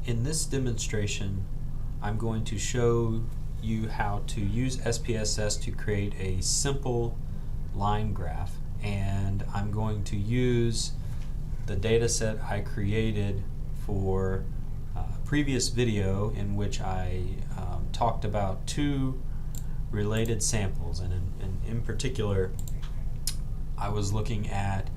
In this demonstration, I'm going to show you how to use SPSS to create a simple line graph, and I'm going to use the data set I created for a previous video in which I talked about two related samples, and in particular I was looking at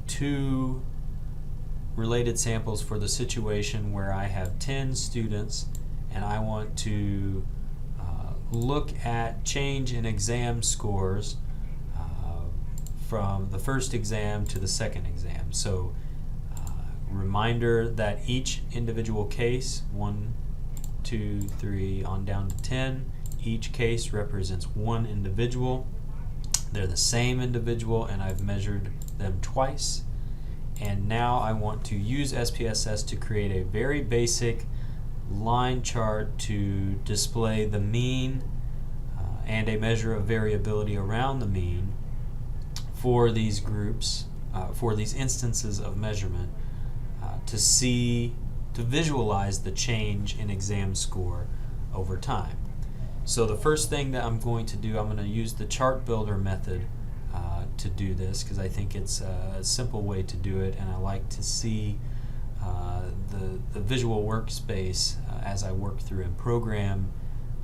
two related samples for the situation where I have 10 students and I want to look at change in exam scores from the first exam to the second exam. So reminder that each individual case, 1, 2, 3 on down to 10, each case represents one individual. They're the same individual and I've measured them twice. And now I want to use SPSS to create a very basic line chart to display the mean and a measure of variability around the mean for these groups, for these instances of measurement, to visualize the change in exam score over time. So the first thing that I'm going to do, I'm going to use the chart builder method to do this, because I think it's a simple way to do it, and I like to see the visual workspace as I work through and program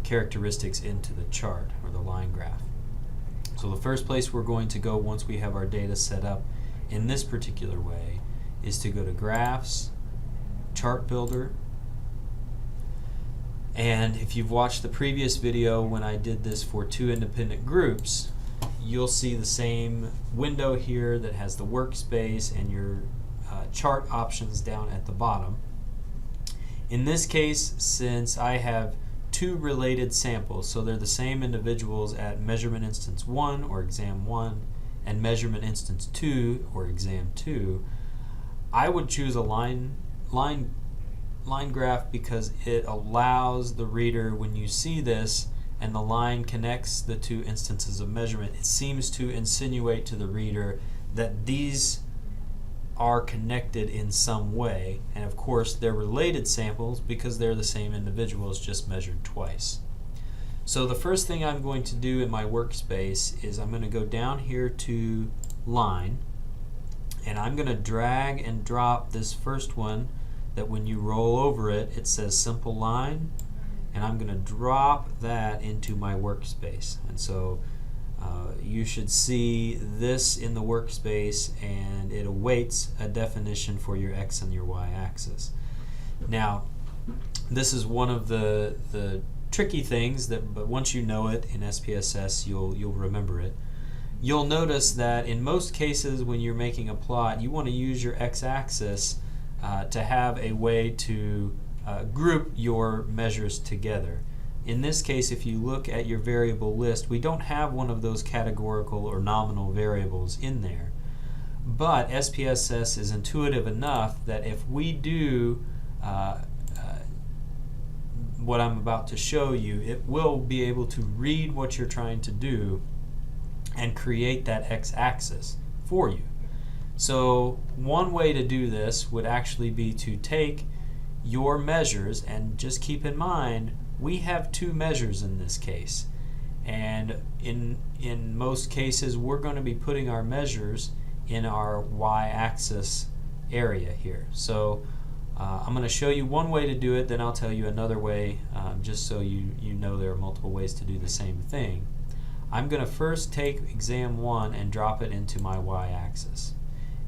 characteristics into the chart or the line graph. So the first place we're going to go once we have our data set up in this particular way is to go to Graphs, Chart Builder, and if you've watched the previous video when I did this for two independent groups, you'll see the same window here that has the workspace and your chart options down at the bottom. In this case, since I have two related samples, so they're the same individuals at measurement instance 1 or exam 1 and measurement instance 2 or exam 2, I would choose a line graph because it allows the reader, when you see this and the line connects the two instances of measurement, it seems to insinuate to the reader that these are connected in some way, and of course they're related samples because they're the same individuals just measured twice. So the first thing I'm going to do in my workspace is I'm going to go down here to line, and I'm going to drag and drop this first one that when you roll over it, it says simple line, and I'm going to drop that into my workspace. And so you should see this in the workspace, and it awaits a definition for your x and your y axis. Now, this is one of the tricky things but once you know it in SPSS, you'll remember it. You'll notice that in most cases when you're making a plot, you want to use your x-axis to have a way to group your measures together. In this case, if you look at your variable list, we don't have one of those categorical or nominal variables in there. But SPSS is intuitive enough that if we do what I'm about to show you, it will be able to read what you're trying to do and create that x-axis for you. So one way to do this would actually be to take your measures, and just keep in mind we have two measures in this case, and in most cases we're going to be putting our measures in our y-axis area here. So I'm going to show you one way to do it, then I'll tell you another way, just so you know there are multiple ways to do the same thing. I'm going to first take exam 1 and drop it into my y-axis.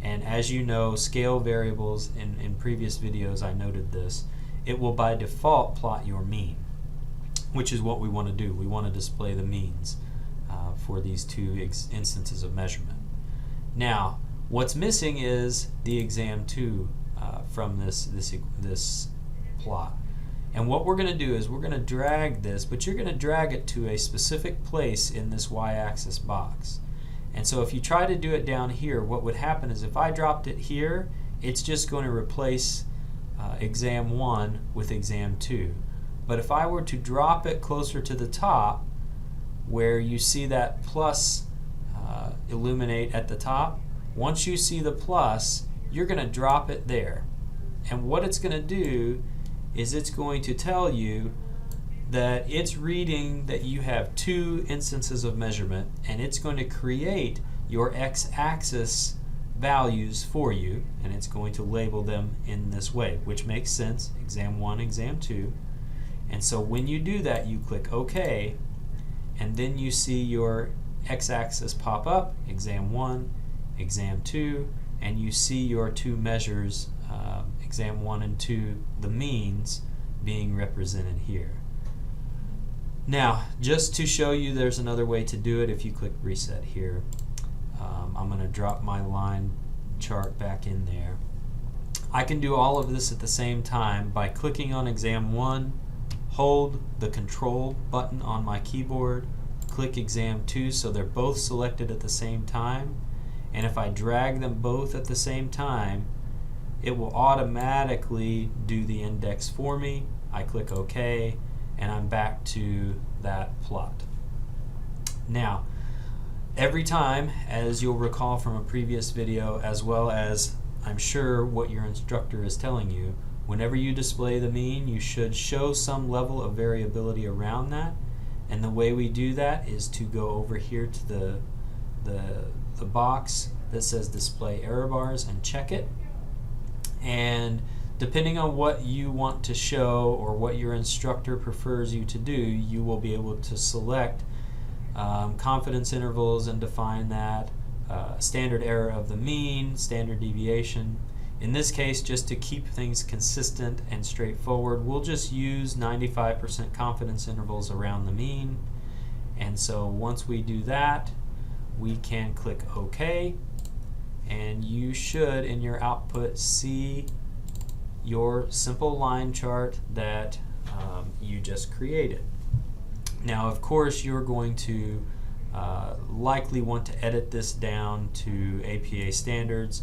And as you know, scale variables, in previous videos I noted this, it will by default plot your mean, which is what we want to do. We want to display the means for these two instances of measurement. Now, what's missing is the exam 2 from this plot. And what we're going to do is we're going to drag this, but you're going to drag it to a specific place in this y-axis box. And so if you try to do it down here, what would happen is if I dropped it here, it's just going to replace exam 1 with exam 2. But if I were to drop it closer to the top, where you see that plus illuminate at the top, once you see the plus, you're going to drop it there. And what it's going to do is it's going to tell you that it's reading that you have 2 instances of measurement, and it's going to create your x-axis values for you, and it's going to label them in this way, which makes sense, exam 1, exam 2. And so when you do that, you click OK, and then you see your x-axis pop up, exam 1, exam 2, and you see your 2 measures, exam 1 and 2, the means, being represented here. Now, just to show you there's another way to do it, if you click reset here, I'm going to drop my line chart back in there. I can do all of this at the same time by clicking on exam 1, hold the control button on my keyboard, click exam 2 so they're both selected at the same time, and if I drag them both at the same time, it will automatically do the index for me. I click OK, and I'm back to that plot. Now, every time, as you'll recall from a previous video, as well as I'm sure what your instructor is telling you, whenever you display the mean, you should show some level of variability around that. And the way we do that is to go over here to the box that says display error bars and check it. And depending on what you want to show or what your instructor prefers you to do, you will be able to select confidence intervals and define that, standard error of the mean, standard deviation. In this case, just to keep things consistent and straightforward, we'll just use 95% confidence intervals around the mean. And so once we do that, we can click OK, and you should in your output see your simple line chart that you just created. Now, of course, you're going to likely want to edit this down to APA standards,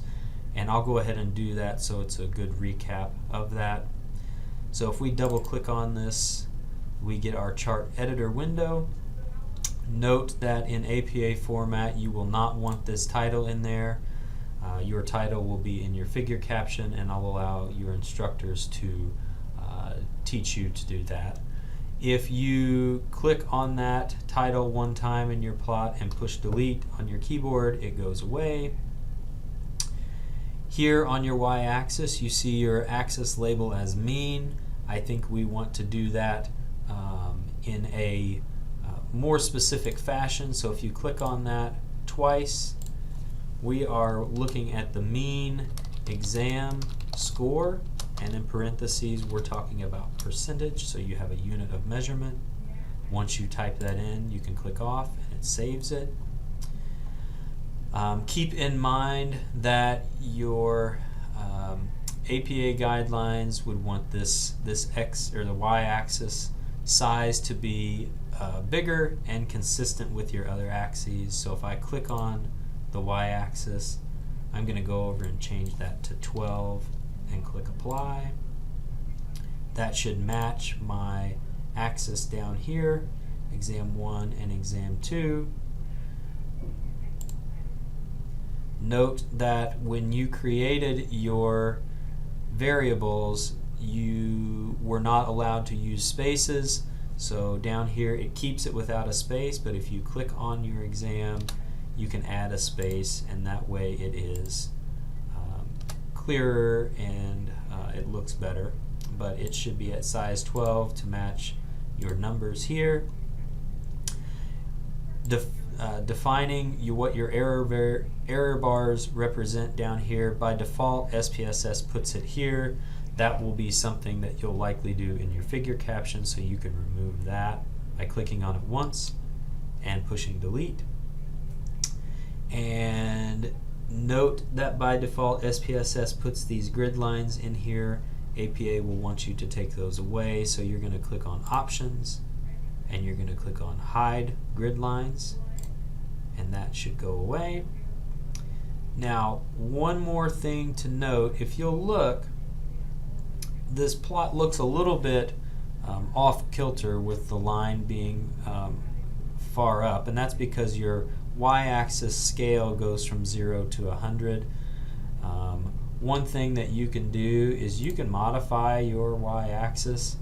and I'll go ahead and do that so it's a good recap of that. So if we double click on this, we get our chart editor window. Note that in APA format you will not want this title in there. Your title will be in your figure caption, and I'll allow your instructors to teach you to do that. If you click on that title one time in your plot and push delete on your keyboard, it goes away. Here on your y-axis, you see your axis label as mean. I think we want to do that in a more specific fashion. So if you click on that twice, we are looking at the mean exam score, and in parentheses we're talking about percentage, so you have a unit of measurement. Once you type that in, you can click off and it saves it. Keep in mind that your APA guidelines would want this X or the Y-axis size to be bigger and consistent with your other axes. So if I click on the Y-axis, I'm going to go over and change that to 12 and click apply. That should match my axis down here, exam 1 and exam 2. Note that when you created your variables, you were not allowed to use spaces. So down here it keeps it without a space, but if you click on your exam, you can add a space, and that way it is clearer and it looks better. But it should be at size 12 to match your numbers here. Defining what your error bars represent down here. By default, SPSS puts it here. That will be something that you'll likely do in your figure caption, so you can remove that by clicking on it once and pushing delete. And note that by default, SPSS puts these grid lines in here. APA will want you to take those away, so you're going to click on options and you're going to click on hide grid lines, and that should go away. Now, one more thing to note: if you'll look, this plot looks a little bit off kilter with the line being far up, and that's because your y-axis scale goes from 0 to 100, one thing that you can do is you can modify your y-axis.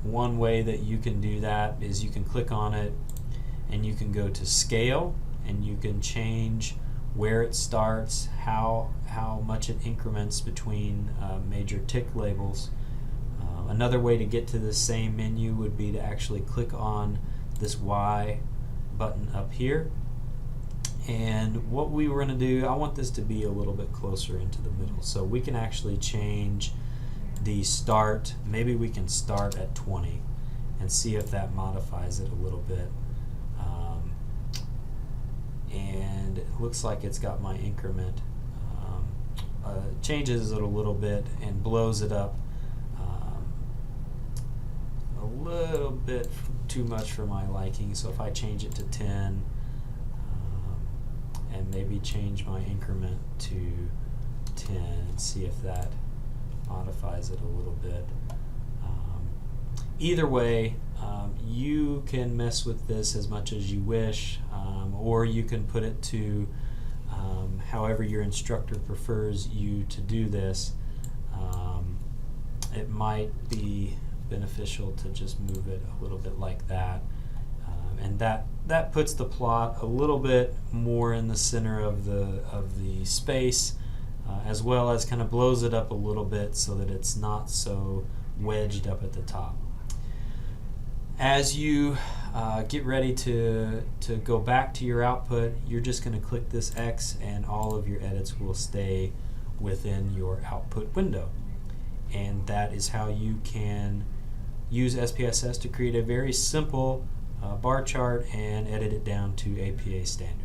One way that you can do that is you can click on it and you can go to scale, and you can change where it starts, how much it increments between major tick labels. Another way to get to the same menu would be to actually click on this Y button up here. And what we were going to do, I want this to be a little bit closer into the middle, so we can actually change the start. Maybe we can start at 20 and see if that modifies it a little bit. And it looks like it's got my increment, changes it a little bit and blows it up a little bit too much for my liking. So if I change it to 10 and maybe change my increment to 10 and see if that modifies it a little bit. Either way, you can mess with this as much as you wish, or you can put it to however your instructor prefers you to do this. It might be beneficial to just move it a little bit like that, and that puts the plot a little bit more in the center of the space, as well as kind of blows it up a little bit so that it's not so wedged up at the top. As you get ready to go back to your output, you're just going to click this X and all of your edits will stay within your output window. And that is how you can use SPSS to create a very simple bar chart and edit it down to APA standards.